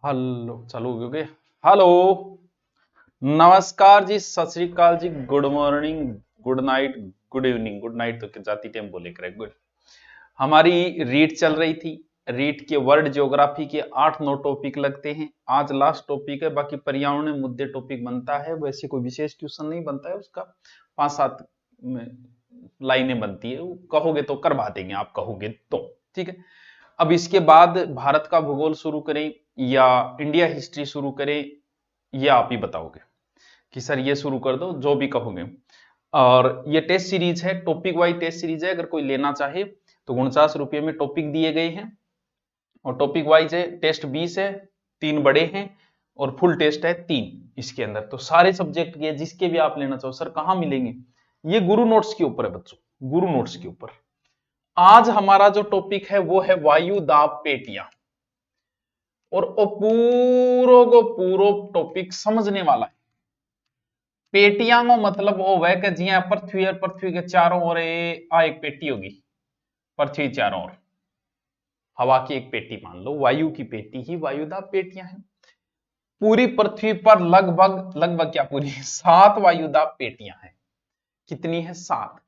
Hello चालू हो गए। हेलो, नमस्कार जी, Sat Shri Akal ji, good morning, good night, good evening. Good night तो जाती टाइम बोले करे गुड। हमारी रीट चल रही थी। रीट के वर्ल्ड ज्योग्राफी के 8-9 टॉपिक लगते हैं। आज लास्ट टॉपिक है, बाकी पर्यावरण मुद्दे टॉपिक बनता है। वैसे कोई विशेष क्वेश्चन नहीं बनता है उसका, 5-7 लाइनें बनती है। कहोगे तो करवा देंगे, आप कहोगे तो ठीक है। अब इसके बाद भारत का भूगोल शुरू करें या इंडिया हिस्ट्री शुरू करें, ये आप ही बताओगे कि सर ये शुरू कर दो, जो भी कहोगे। और ये टेस्ट सीरीज है, टॉपिक वाइज टेस्ट सीरीज है। अगर कोई लेना चाहे तो 49 रुपये में टॉपिक दिए गए हैं और टॉपिक वाइज है। टेस्ट 20 है, 3 बड़े हैं और फुल टेस्ट है 3 इसके अंदर। तो सारे सब्जेक्ट के जिसके भी आप लेना चाहो। सर कहाँ मिलेंगे? ये गुरु नोट्स के ऊपर है बच्चों, गुरु नोट्स के ऊपर। आज हमारा जो टॉपिक है वो है वायु दाब पेटियां। और वो पूरो को पूरो टॉपिक समझने वाला है। पेटियां को मतलब वो वह कि जिया पृथ्वी और पृथ्वी के चारों ओर एक पेटी होगी। पृथ्वी चारों ओर हवा की एक पेटी मान लो, वायु की पेटी ही वायुदाब पेटियां हैं। पूरी पृथ्वी पर लगभग लगभग क्या पूरी 7 वायुदाब पेटियां हैं। कितनी है? 7।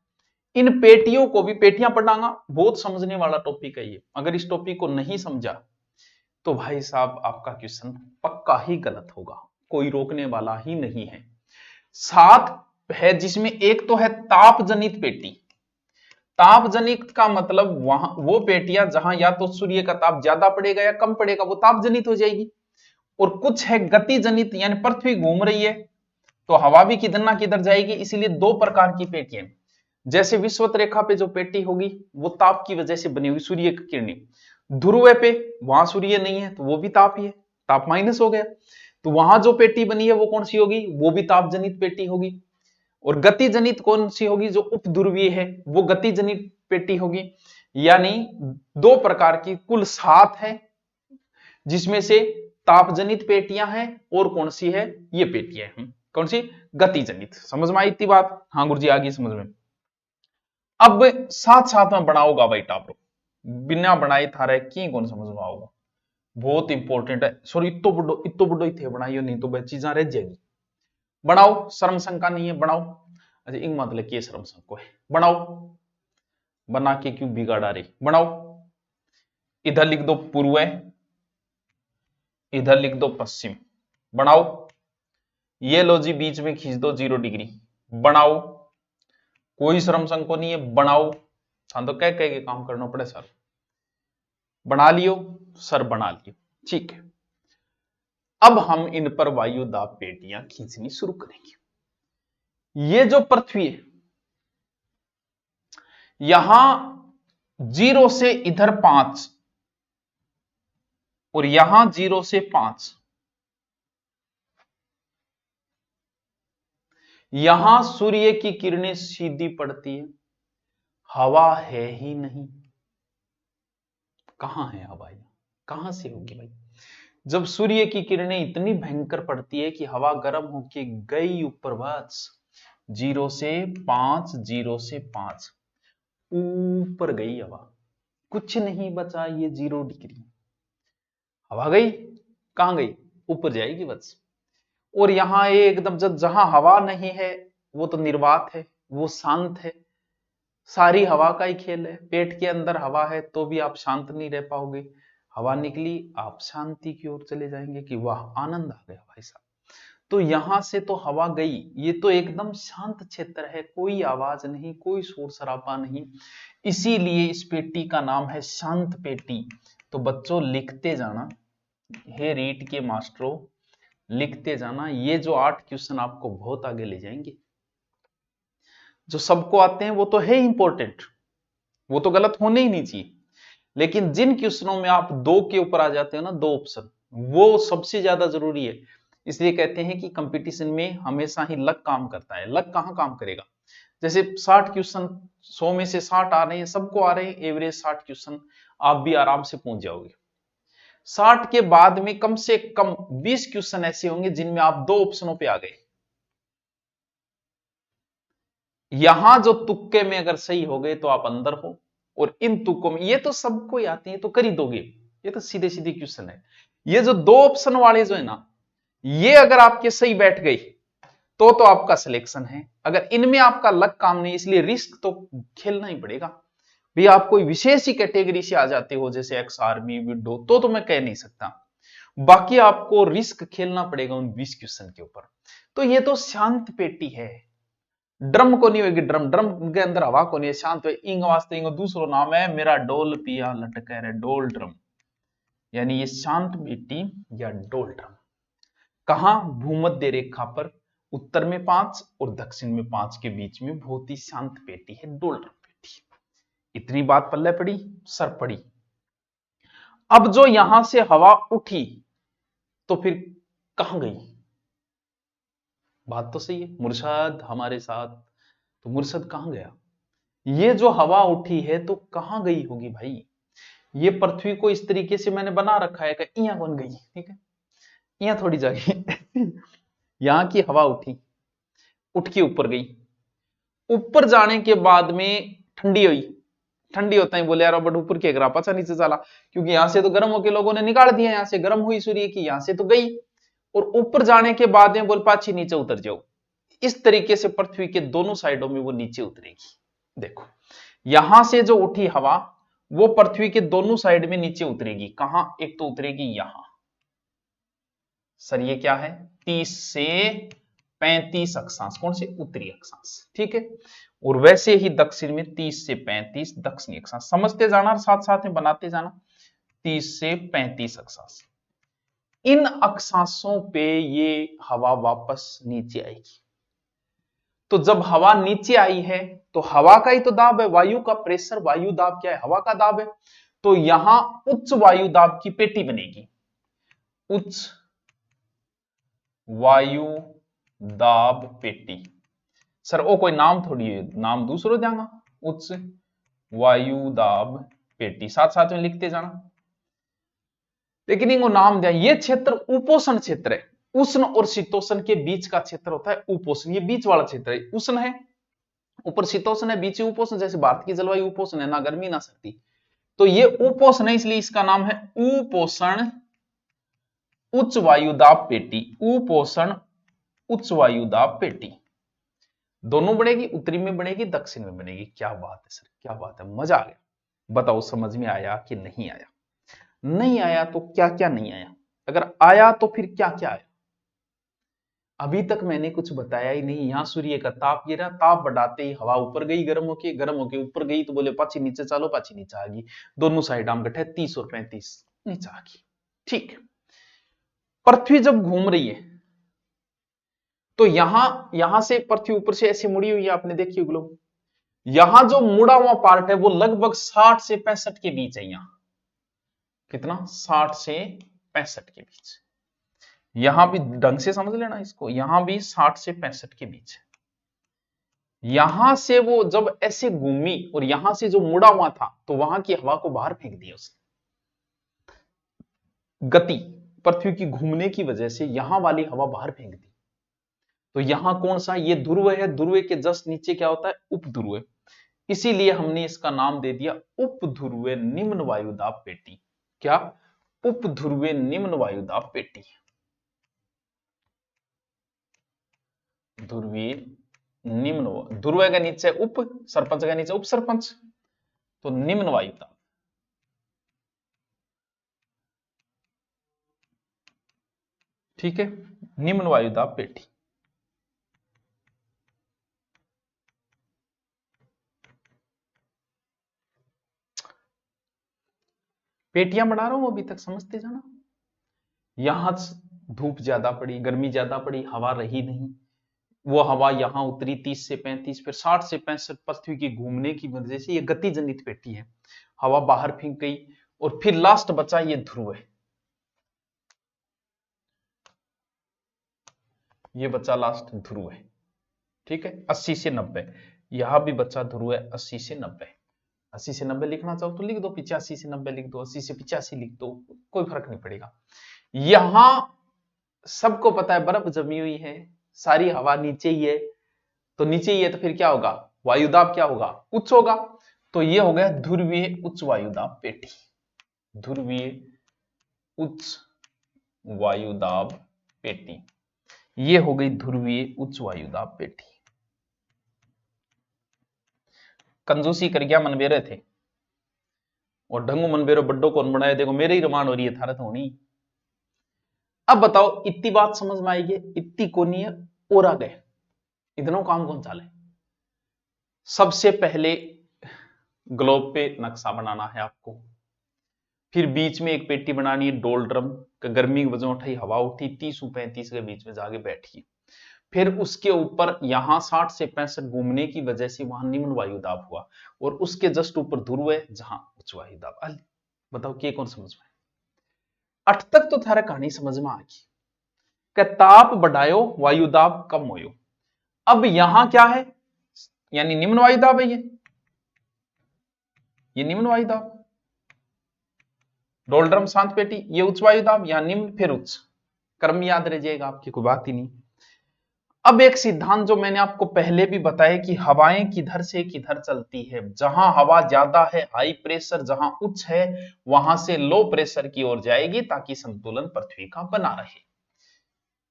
इन पेटियों को भी, पेटियां पढ़ाना बहुत समझने वाला टॉपिक है ये। अगर इस टॉपिक को नहीं समझा तो भाई साहब आपका क्वेश्चन पक्का ही गलत होगा, कोई रोकने वाला ही नहीं है। 7 है, जिसमें एक तो है ताप जनित पेटी। ताप जनित का मतलब वहां वो पेटियां जहां या तो सूर्य का ताप ज्यादा पड़ेगा या कम पड़ेगा, वो ताप जनित हो जाएगी। और कुछ है गति जनित, यानी पृथ्वी घूम रही है तो हवा भी किधर ना किधर जाएगी। इसीलिए 2 प्रकार की पेटियां। जैसे विषुवत रेखा पे जो पेटी होगी वो ताप की वजह से बनी हुई, सूर्य की किरणें। ध्रुव पे वहां सूर्य नहीं है तो वो भी ताप ही है, ताप माइनस हो गया। तो वहां जो पेटी बनी है वो कौन सी होगी? वो भी ताप जनित पेटी होगी। और गति जनित कौन सी होगी? जो उपध्रुवीय है वो गति जनित पेटी होगी। यानी 2 प्रकार की कुल 7 है, जिसमें से ताप जनित पेटियां हैं और कौन सी है? ये पेटियां हैं कौन सी? गति जनित। समझ में आई इतनी बात? हाँ गुरु जी आगे समझ में। अब साथ साथ में बनाओगा भाई टापरो, बिना बनाए थारे की कौन समझ में आओगा। बहुत इंपॉर्टेंट है। सॉरी इतो बुड्ढो ही थे बनाइयो, नहीं तो वह चीजा रह जाएगी। बनाओ, शर्म शंका नहीं है, बनाओ। अच्छा इंग मतलब की शर्म शंको है, बनाओ। बना के क्यों बिगाड़ा रही, बनाओ। इधर लिख दो पूर्व, इधर लिख दो पश्चिम, बनाओ। ये लो जी बीच में खींच दो 0 डिग्री, बनाओ। कोई श्रम संको नहीं है, बनाओ। हाँ तो कह के काम करना पड़े सर। बना लियो सर, बना लियो, ठीक है। अब हम इन पर वायु दाब पेटियां खींचनी शुरू करेंगे। ये जो पृथ्वी है, यहां 0 से इधर 5 और यहां 0 से 5। यहां सूर्य की किरणें सीधी पड़ती है, हवा है ही नहीं। कहां है हवा? कहां से होगी भाई? जब सूर्य की किरणें इतनी भयंकर पड़ती है कि हवा गर्म होके गई ऊपर, बस 0 से 5, 0 से 5 ऊपर गई हवा, कुछ नहीं बचा। ये 0 डिग्री हवा गई, कहां गई? ऊपर जाएगी बस। और यहां एकदम जहां हवा नहीं है वो तो निर्वात है, वो शांत है। सारी हवा का ही खेल है। पेट के अंदर हवा है तो भी आप शांत नहीं रह पाओगे। हवा निकली, आप शांति की ओर चले जाएंगे कि वाह आनंद आ गया भाई साहब। तो यहां से तो हवा गई, ये तो एकदम शांत क्षेत्र है, कोई आवाज नहीं, कोई शोर शराबा नहीं। इसीलिए इस पेटी का नाम है शांत पेटी। तो बच्चों लिखते जाना, हे रीट के मास्टरों लिखते जाना। ये जो 8 क्वेश्चन आपको बहुत आगे ले जाएंगे। जो सबको आते हैं वो तो है इंपॉर्टेंट, वो तो गलत होने ही नहीं चाहिए। लेकिन जिन क्वेश्चनों में आप 2 के ऊपर आ जाते हो ना, 2 ऑप्शन, वो सबसे ज्यादा जरूरी है। इसलिए कहते हैं कि कंपटीशन में हमेशा ही लक काम करता है। लक कहां काम करेगा? जैसे 60 क्वेश्चन, 100 में से 60 आ रहे हैं, सबको आ रहे हैं, एवरेज 60 क्वेश्चन आप भी आराम से पहुंच जाओगे। 60 के बाद में कम से कम 20 क्वेश्चन ऐसे होंगे जिनमें आप 2 ऑप्शनों पे आ गए। यहां जो तुक्के में अगर सही हो गए तो आप अंदर हो। और इन तुक्कों में, ये तो सबको ही आते हैं, तो कर ही दोगे, ये तो सीधे सीधे क्वेश्चन है। ये जो दो ऑप्शन वाले जो है ना, ये अगर आपके सही बैठ गई तो आपका सिलेक्शन है। अगर इनमें आपका लक काम नहीं, इसलिए रिस्क तो खेलना ही पड़ेगा। भी आप कोई विशेष ही कैटेगरी से आ जाते हो जैसे एक्स आर्मी विडो, तो मैं कह नहीं सकता। बाकी आपको रिस्क खेलना पड़ेगा उन 20 क्वेश्चन के ऊपर। तो ये तो शांत पेटी है। ड्रम को नहीं होगी, ड्रम ड्रम के अंदर हवा को नहीं है, शांत है। इंग वास्ते इंग दूसरो नाम है मेरा डोल पिया लटक रहे, डोल ड्रम, यानी ये शांत पेटी या डोल ड्रम। कहां? भूमध्य रेखा पर उत्तर में 5 और दक्षिण में 5 के बीच में बहुत ही शांत पेटी है डोल ड्रम पेटी। इतनी बात पल्ले पड़ी, सर पड़ी। अब जो यहां से हवा उठी तो फिर कहां गई? बात तो सही है, मुर्शद हमारे साथ, तो मुर्शद कहां गया? ये जो हवा उठी है तो कहां गई होगी भाई? ये पृथ्वी को इस तरीके से मैंने बना रखा है कि इया कौन गई, ठीक है, इया थोड़ी जाएगी। यहां की हवा उठी, उठ के ऊपर गई, ऊपर जाने के बाद में ठंडी हुई, ठंडी होता ही बोले यार बट ऊपर के ग्राफ अच्छा नीचे चला, क्योंकि यहां से तो गर्म होकर लोगों ने निकाल दिया, यहां से गर्म हुई सूर्य की, यहां से तो गई, और ऊपर जाने के बाद में बोल पाछी नीचे उतर जाओ। इस तरीके से पृथ्वी के दोनों साइडों में वो नीचे उतरेगी। देखो यहां से जो उठी हवा वो पृथ्वी के दोनों साइड में नीचे उतरेगी। कहां? एक तो उतरेगी यहां, सर ये क्या है, 30 से 35 अक्षांश, कौन से? उत्तरी अक्षांश, ठीक है। और वैसे ही दक्षिण में 30 से 35 दक्षिणी अक्षांश, समझते जाना और साथ साथ में बनाते जाना। 30 से 35 अक्षांश, इन अक्षांशों पे ये हवा वापस नीचे आएगी। तो जब हवा नीचे आई है तो हवा का ही तो दाब है, वायु का प्रेशर, वायु दाब क्या है? हवा का दाब है। तो यहां उच्च वायु दाब की पेटी बनेगी, उच्च वायु दाब पेटी। सर वो कोई नाम थोड़ी है, नाम दूसरो देंगा, उच्च वायु दाब पेटी, साथ साथ में लिखते जाना। लेकिन इनको नाम दिया, ये क्षेत्र उपोष्ण क्षेत्र है, उष्ण और शीतोष्ण के बीच का क्षेत्र होता है उपोष्ण, ये बीच वाला क्षेत्र है। उष्ण है, ऊपर शीतोष्ण है, बीच उपोष्ण, जैसे भारत की जलवायु उपोष्ण है, ना गर्मी ना सर्दी, तो ये उपोष्ण है, इसलिए इसका नाम है उपोष्ण उच्च वायुदाब पेटी। उपोष्ण उच्च वायुदाब पेटी, दोनों बनेगी, उत्तरी में बनेगी, दक्षिण में बनेगी। क्या बात है सर, क्या बात है, मजा आ गया। बताओ समझ में आया कि नहीं आया? नहीं आया तो क्या क्या नहीं आया, अगर आया तो फिर क्या क्या आया? अभी तक मैंने कुछ बताया ही नहीं। यहां सूर्य का ताप गिरा, ताप बढ़ाते ही हवा ऊपर गई, गर्म होके ऊपर गई, तो बोले पाछी नीचे चलो, पाछी नीचे आ गई, दोनों साइड आम गठे 30 और 35 नीचे आ गई। ठीक, पृथ्वी जब घूम रही है तो यहां से पृथ्वी ऊपर से ऐसे मुड़ी हुई है, आपने देखी ग्लोब, यहां जो मुड़ा हुआ पार्ट है वो लगभग 60 से 65 के बीच है। यहां कितना? 60 से 65 के बीच। यहां भी ढंग से समझ लेना इसको, यहां भी 60 से 65 के बीच है। यहां से वो जब ऐसे घूमी और यहां से जो मुड़ा हुआ था तो वहां की हवा को बाहर फेंक दिया उसने। गति पृथ्वी की घूमने की वजह से यहां वाली हवा बाहर फेंक दी। तो यहां कौन सा? ये ध्रुव है, ध्रुव के जस्ट नीचे क्या होता है? उपध्रुव। इसीलिए हमने इसका नाम दे दिया उपध्रुव निम्न वायुदाब पेटी। क्या? उपध्रुव निम्न वायुदाब पेटी। ध्रुवीय निम्न, ध्रुव का नीचे उप, सरपंच का नीचे उप सरपंच, तो निम्न वायुदाब। ठीक है, निम्न वायुदाब पेटी। पेटियां बना रहा हूं अभी तक, समझते जाना। यहां धूप ज्यादा पड़ी, गर्मी ज्यादा पड़ी, हवा रही नहीं, वो हवा यहां उतरी 30 से 35, फिर 60 से 65 पृथ्वी की घूमने की वजह से ये गति जनित पेटी है, हवा बाहर फेंक गई, और फिर लास्ट बचा ये ध्रुव है, ये बचा लास्ट ध्रुव है। ठीक है, 80 से 90, यहां भी बचा ध्रुव है 80 से 90। 80 से 90 लिखना चाहो तो लिख दो, 85 से 90 लिख दो, 80 से 85 लिख दो, कोई फर्क नहीं पड़ेगा। यहां सबको पता है बर्फ जमी हुई है, सारी हवा नीचे ही है, तो नीचे ही है तो फिर क्या होगा? वायुदाब क्या होगा? उच्च होगा। तो ये हो गया ध्रुवीय उच्च वायुदाब पेटी, ध्रुवीय उच्च वायुदाब पेटी। ये हो गई ध्रुवीय उच्च वायुदाब पेटी। कंजूसी कर गया मनबेरे थे और ढंगू मनबेरो बड्डो कौन बनाए, देखो मेरे ही रमान हो रही है थारत होनी। अब बताओ इतनी बात समझ में आएगी, इतनी कोनी है और आ गए इतनों काम कौन चाले। सबसे पहले ग्लोब पे नक्शा बनाना है आपको, फिर बीच में एक पेटी बनानी है डोल ड्रम, गर्मी की वजह उठाई हवा उठी 30-35 के बीच में जाके बैठी, फिर उसके ऊपर यहां 60 से 65 घूमने की वजह से वहां निम्न वायुदाब हुआ और उसके जस्ट ऊपर ध्रुव है जहां उच्च वायुदाब। अल बताओ के कौन समझ में, अठ तक तो थारा कहानी समझ में आ गई कि ताप बढ़ायो वायुदाब कम होयो। अब यहां क्या है, यानी निम्न वायुदाब है, ये निम्न वायुदाब, डोलड्रम शांत पेटी, ये उच्च वायुदाब, यहां निम्न फिर उच्च, क्रम याद रह जाएगा आपकी, कोई बात ही नहीं। अब एक सिद्धांत जो मैंने आपको पहले भी बताया कि हवाएं किधर से किधर चलती है, जहां हवा ज्यादा है हाई प्रेशर, जहां उच्च है वहां से लो प्रेशर की ओर जाएगी ताकि संतुलन पृथ्वी का बना रहे।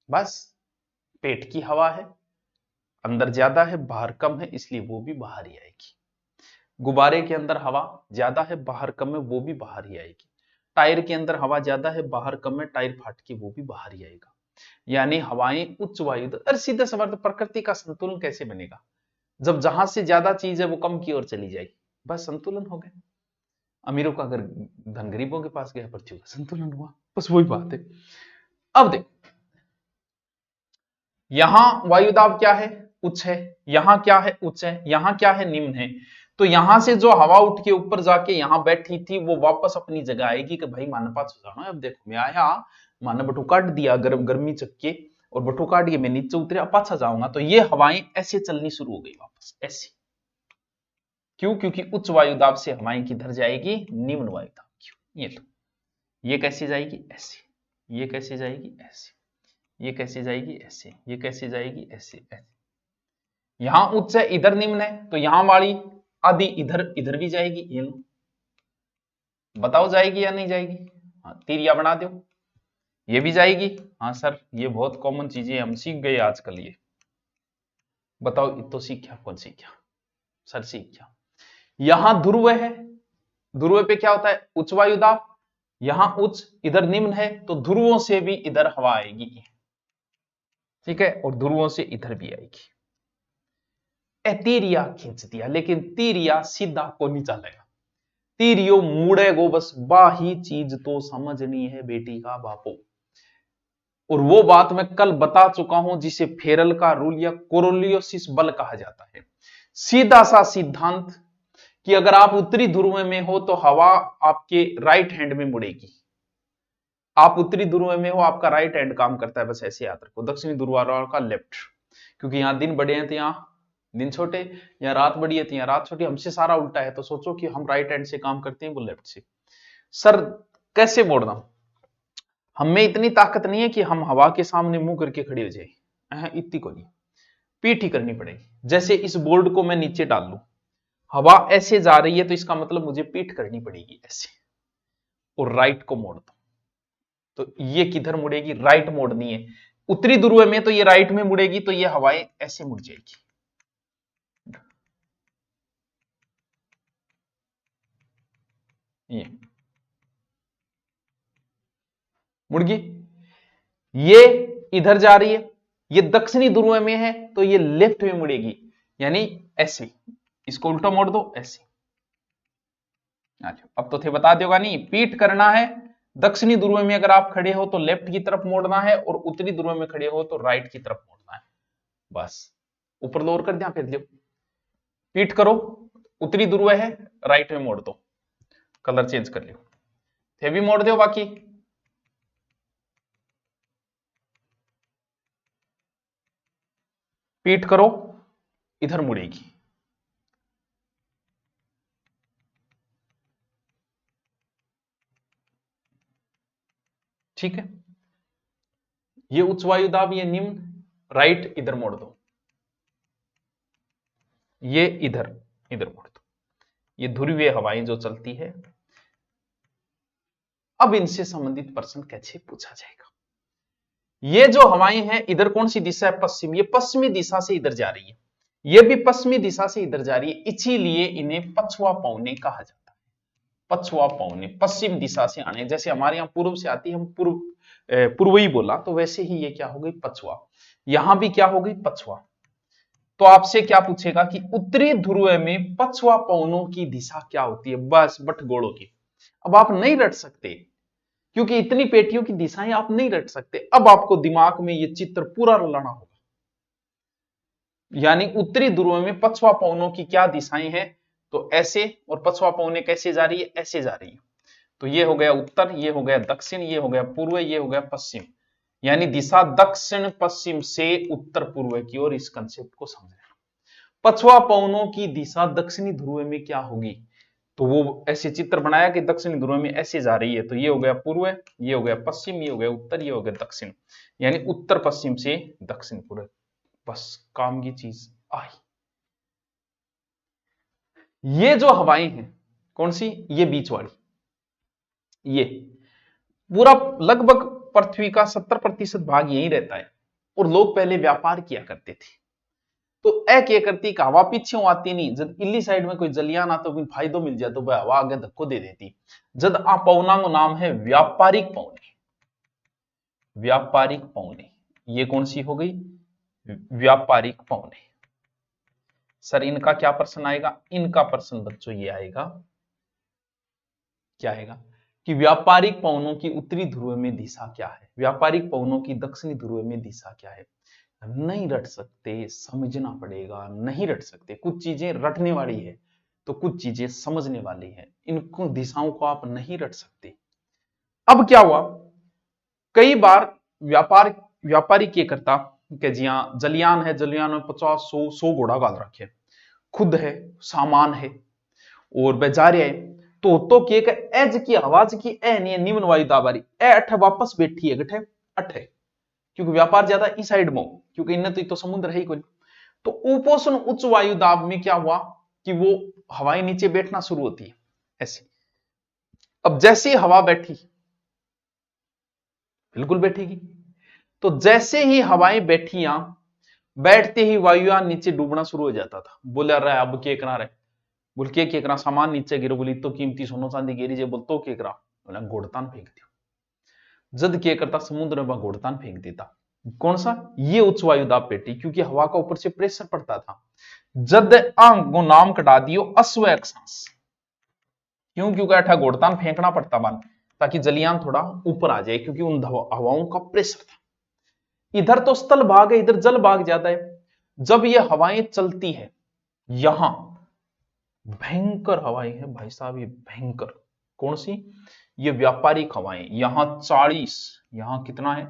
बस पेट की हवा है, अंदर ज्यादा है बाहर कम है, इसलिए वो भी बाहर ही आएगी। गुब्बारे के अंदर हवा ज्यादा है बाहर कम है, वो भी बाहर ही आएगी। टायर के अंदर हवा ज्यादा है बाहर कम है, टायर फाट के वो भी बाहर ही आएगा। यानी हवाएं उच्च वायु, अरे सीधा सवाल, तो प्रकृति का संतुलन कैसे बनेगा जब जहां से ज्यादा चीज है वो कम की ओर चली जाएगी, बस संतुलन हो गया। अमीरों का अगर धन गरीबों के पास गया पृथ्वी का संतुलन हुआ, बस वही बात है। अब देखो यहां वायुदाब क्या है, उच्च है, यहां क्या है उच्च है, यहां क्या है निम्न है, तो यहां से जो हवा उठ के ऊपर जाके यहां बैठी थी वो वापस अपनी जगह आएगी कि भाई माना पास हो जाना। अब देखो मैं आया, माना बटू काट दिया गर्मी चक्के और बटू काट के मैं नीचे उतरे, अब पाछा जाऊंगा तो ये हवाएं ऐसे चलनी शुरू हो गई वापस ऐसे। क्यों, क्योंकि उच्च वायुदाब से हवाएं किधर जाएगी, निम्न वायुदाब की। ये लो, ये कैसे जाएगी ऐसे, ये कैसे जाएगी ऐसे, ये कैसे जाएगी ऐसे, ये कैसे जाएगी ऐसे ऐसे। यहां उच्च है इधर निम्न है, तो यहां वाली आदि इधर इधर भी जाएगी। ये लो बताओ जाएगी या नहीं जाएगी, हाँ तिरिया बना दो, ये भी जाएगी। हाँ सर ये बहुत कॉमन चीजें हम सीख गए आजकल, ये बताओ तो सीखा कौन सीखा, सर सीखा। यहां ध्रुव है, ध्रुव पे क्या होता है उच्च वायुदाब, यहां उच्च इधर निम्न है, तो ध्रुवों से भी इधर हवा आएगी, ठीक है, और ध्रुवों से इधर भी आएगी। तीरिया खींच दिया, लेकिन तीरिया सीधा को नहीं चलेगा, तीरियो मुड़ेगो, बस बाही चीज तो समझनी है बेटी का बापो। और वो बात मैं कल बता चुका हूं जिसे फेरल का रूल या कोरोलियोसिस बल कहा जाता है। सीधा सा सिद्धांत कि अगर आप उत्तरी ध्रुव में हो तो हवा आपके राइट हैंड में मुड़ेगी, आप उत्तरी ध्रुव में हो आपका राइट हैंड काम करता है, बस ऐसे याद रखो। दक्षिणी ध्रुव वालों का लेफ्ट, क्योंकि यहां दिन बड़े हैं तो यहां दिन छोटे, या रात बड़ी है तो यहां रात छोटी, हमसे सारा उल्टा है, तो सोचो कि हम राइट हैंड से काम करते हैं वो लेफ्ट से। सर कैसे मोड़ना, हम में इतनी ताकत नहीं है कि हम हवा के सामने मुंह करके खड़े हो जाए, इतनी को नहीं, पीठ ही करनी पड़ेगी। जैसे इस बोर्ड को मैं नीचे डाल लूं, हवा ऐसे जा रही है तो इसका मतलब मुझे पीठ करनी पड़ेगी ऐसे, और राइट को मोड़ दो तो ये किधर मुड़ेगी, राइट मोड़नी है। उत्तरी ध्रुव में तो ये राइट में मुड़ेगी, तो ये हवाएं ऐसे मुड़ जाएगी, ये मुड़ गई, ये इधर जा रही है, ये दक्षिणी ध्रुव में है तो ये लेफ्ट में मुड़ेगी, यानी ऐसे, इसको उल्टा मोड़ दो ऐसे। अब तो थे बता दोगा नहीं, पीठ करना है दक्षिणी ध्रुव में अगर आप खड़े हो तो लेफ्ट की तरफ मोड़ना है, और उत्तरी ध्रुव में खड़े हो तो राइट की तरफ मोड़ना है, बस ऊपर लोअर कर दिया, फिर दो पीठ करो, उत्तरी ध्रुव है राइट में मोड़ दो, कलर चेंज कर लियो, थे भी मोड़ दो, बाकी पीठ करो इधर मुड़ेगी, ठीक है। ये उच्च वायुदाब, ये निम्न, राइट इधर मोड़ दो, ये इधर इधर मोड़ दो, ये ध्रुवीय हवाएं जो चलती है। अब इनसे संबंधित प्रश्न कैसे पूछा जाएगा, ये जो हवाएं हैं इधर कौन सी दिशा है, पश्चिम, ये पश्चिमी दिशा से इधर जा रही है, ये भी पश्चिमी दिशा से इधर जा रही है, इसीलिए इन्हें पछुआ पवने कहा जाता है। पछुआ पवने पश्चिम दिशा से आने, जैसे हमारे यहाँ पूर्व से आती है, हम पूर्वी बोला, तो वैसे ही ये क्या हो गई, पछुआ। यहां भी क्या हो गई, पछुआ। तो आपसे क्या पूछेगा कि उत्तरी ध्रुव में पछुआ पवनों की दिशा क्या होती है, बस बटगोड़ों की। अब आप नहीं रट सकते, क्योंकि इतनी पेटियों की दिशाएं आप नहीं रट सकते। अब आपको दिमाग में ये चित्र पूरा लाना होगा। यानी उत्तरी ध्रुव में पछुआ पवनों की क्या दिशाएं हैं, तो ऐसे, और पछुआ पवनें कैसे जा रही है, ऐसे जा रही है। तो ये हो गया उत्तर, ये हो गया दक्षिण, ये हो गया पूर्व, ये हो गया पश्चिम। यानी दिशा दक्षिण पश्चिम से उत्तर पूर्व की ओर, इस कंसेप्ट को समझ लेना। पछुआ पवनों की दिशा दक्षिणी ध्रुव में क्या होगी, तो वो ऐसे चित्र बनाया कि दक्षिणी ध्रुव में ऐसे जा रही है। तो ये हो गया पूर्व, ये हो गया पश्चिम, ये हो गया उत्तर, ये हो गया दक्षिण। यानी उत्तर पश्चिम से दक्षिण पूर्व। बस काम की चीज आई। ये जो हवाएं हैं कौन सी, ये बीच वाली, ये पूरा लगभग पृथ्वी का 70% भाग यही रहता है। और लोग पहले व्यापार किया करते थे। तो ए क्या करती कि हवा पीछे आती नहीं, जब इली साइड में कोई जलियान आता तो फायदो मिल जाए, तो वह हवा आगे धक्को दे देती। जद आ पवना को नाम है व्यापारिक पवने। व्यापारिक पवने, ये कौन सी हो गई, व्यापारिक पवने। सर इनका क्या प्रश्न आएगा, इनका प्रश्न बच्चों ये आएगा, क्या आएगा कि व्यापारिक पवनों की उत्तरी ध्रुव में दिशा क्या है, व्यापारिक पवनों की दक्षिणी ध्रुव में दिशा क्या है। नहीं रट सकते, समझना पड़ेगा, नहीं रट सकते। कुछ चीजें रटने वाली है तो कुछ चीजें समझने वाली है, इनको दिशाओं को आप नहीं रट सकते। अब क्या हुआ, कई बार व्यापारी क्या करता कि जी हाँ जलियान है, जलियान में 50-100 घोड़ा गाल रखे, खुद है, सामान है, और बेचारे है। तो के एज की आवाज की ए नहीं है, निम्न वायु दाबारी ए अठ वापस बैठी है गठे अठे, क्योंकि व्यापार ज्यादा इस साइड में, क्योंकि इन्हें तो समुद्र है ही कोई। तो उपोषण उच्च वायु दाब में क्या हुआ कि वो हवाएं नीचे बैठना शुरू होती है ऐसी। अब जैसे ही हवा बैठी, बिल्कुल बैठेगी, तो जैसे ही हवाएं बैठी यहां, बैठते ही वायुयान नीचे डूबना शुरू हो जाता था। बोले रहा अब क्या करा रहे, बोल के करा सामान नीचे गिरो, बोली तो कीमती सोनो चांदी गिरी जे, बोल तो क्या करा, बोला घोड़तान फेंक दियो। जद क्या करता, समुद्र में घोड़तान फेंक देता। कौन सा, ये उच्च वायु दाब पेटी, क्योंकि हवा का ऊपर से प्रेशर पड़ता था। जद आंग को नाम कटा दियो अश्व अक्षांश, क्यों, क्योंकि अठा घोड़तान फेंकना पड़ता बन, ताकि जलियान थोड़ा ऊपर आ जाए, क्योंकि उन हवाओं का प्रेशर था। इधर तो स्थल भाग है, इधर जल भाग ज्यादा है। जब ये हवाएं चलती है, यहां भयंकर हवाएं हैं भाई साहब, ये भयंकर, कौन सी, ये व्यापारिक हवाएं। यहां 40, यहां कितना है,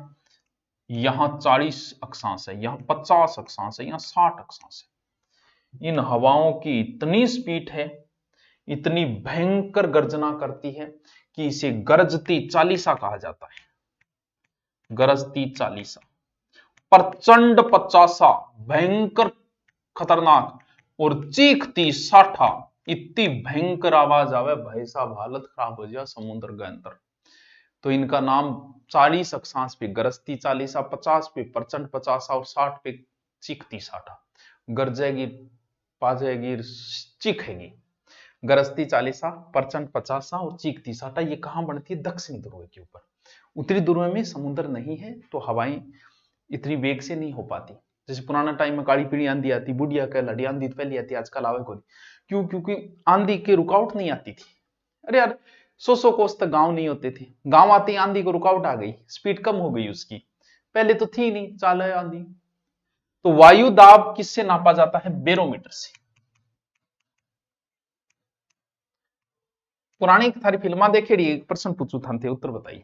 यहां 40 अक्षांश है, यहां 50 अक्षांश है, यहां 60 अक्षांश है। इन हवाओं की इतनी स्पीड है, इतनी भयंकर गर्जना करती है कि इसे गरजती चालीसा कहा जाता है। गरजती चालीसा, प्रचंड पचासा, भयंकर खतरनाक, और चीखती साठा, इतनी भयंकर आवाज आवे भाई साहब हालत खराब हो जाए समुद्र के अंदर। तो इनका नाम 40 अक्षांश पे गरजती चालीसा, 50 पे प्रचंड पचासा, और 60 पे चीखती साठा। गरजेगी, पाजेगी, चीखेगी। गरजती चालीसा, प्रचंड पचासा और चीखती साठा, ये कहां बनती है, दक्षिणी ध्रुव के ऊपर। उत्तरी ध्रुव में समुद्र नहीं है, तो हवाएं इतनी वेग से नहीं हो पाती। जैसे पुराना टाइम में काली पीली आंधी आती, बुढ़िया कह लड़ी आंधी तो पहले आती, आजकल आवे कोई, क्यों, क्योंकि आंधी की रुकावट नहीं आती थी। अरे यार 100 कोस तक गांव नहीं होते थे, गांव आती आंधी को रुकावट आ गई, स्पीड कम हो गई उसकी, पहले तो थी नहीं, चाल है आंधी। तो वायु दाब किससे नापा जाता है, बैरोमीटर से। पुरानी थारी फिल्मा देखेड़ी, एक प्रश्न पूछू था, उत्तर बताइए।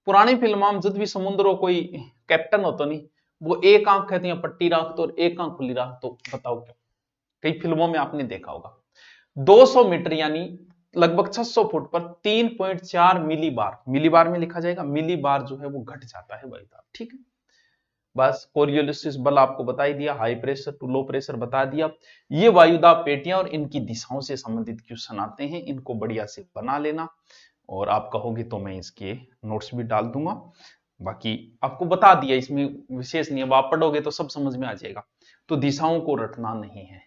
पुरानी फिल्मा में जब भी समुद्र कोई कैप्टन होता नहीं, वो एक आंख कहती है पट्टी राख तो, और एक आंख खुली राख तो, बताओ क्यों। कई फिल्मों में आपने देखा होगा। 200 मीटर यानी लगभग 600 फुट पर 3.4 मिली बार, मिली बार में लिखा जाएगा, मिली बार जो है वो घट जाता है वायुदाब, ठीक है। बस कोरियोलिस बल आपको बता ही दिया, high pressure to low pressure बता दिया। ये वायुदाब पेटियां और इनकी दिशाओं से संबंधित क्वेश्चन आते हैं, इनको बढ़िया से बना लेना, और आप कहोगे तो मैं इसके नोट्स भी डाल दूंगा। बाकी आपको बता दिया, इसमें विशेष नहीं है, आप पढ़ोगे तो सब समझ में आ जाएगा। तो दिशाओं को रटना नहीं है।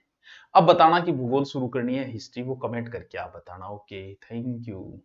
अब बताना कि भूगोल शुरू करनी है हिस्ट्री, वो कमेंट करके आप बताना। Okay, thank you.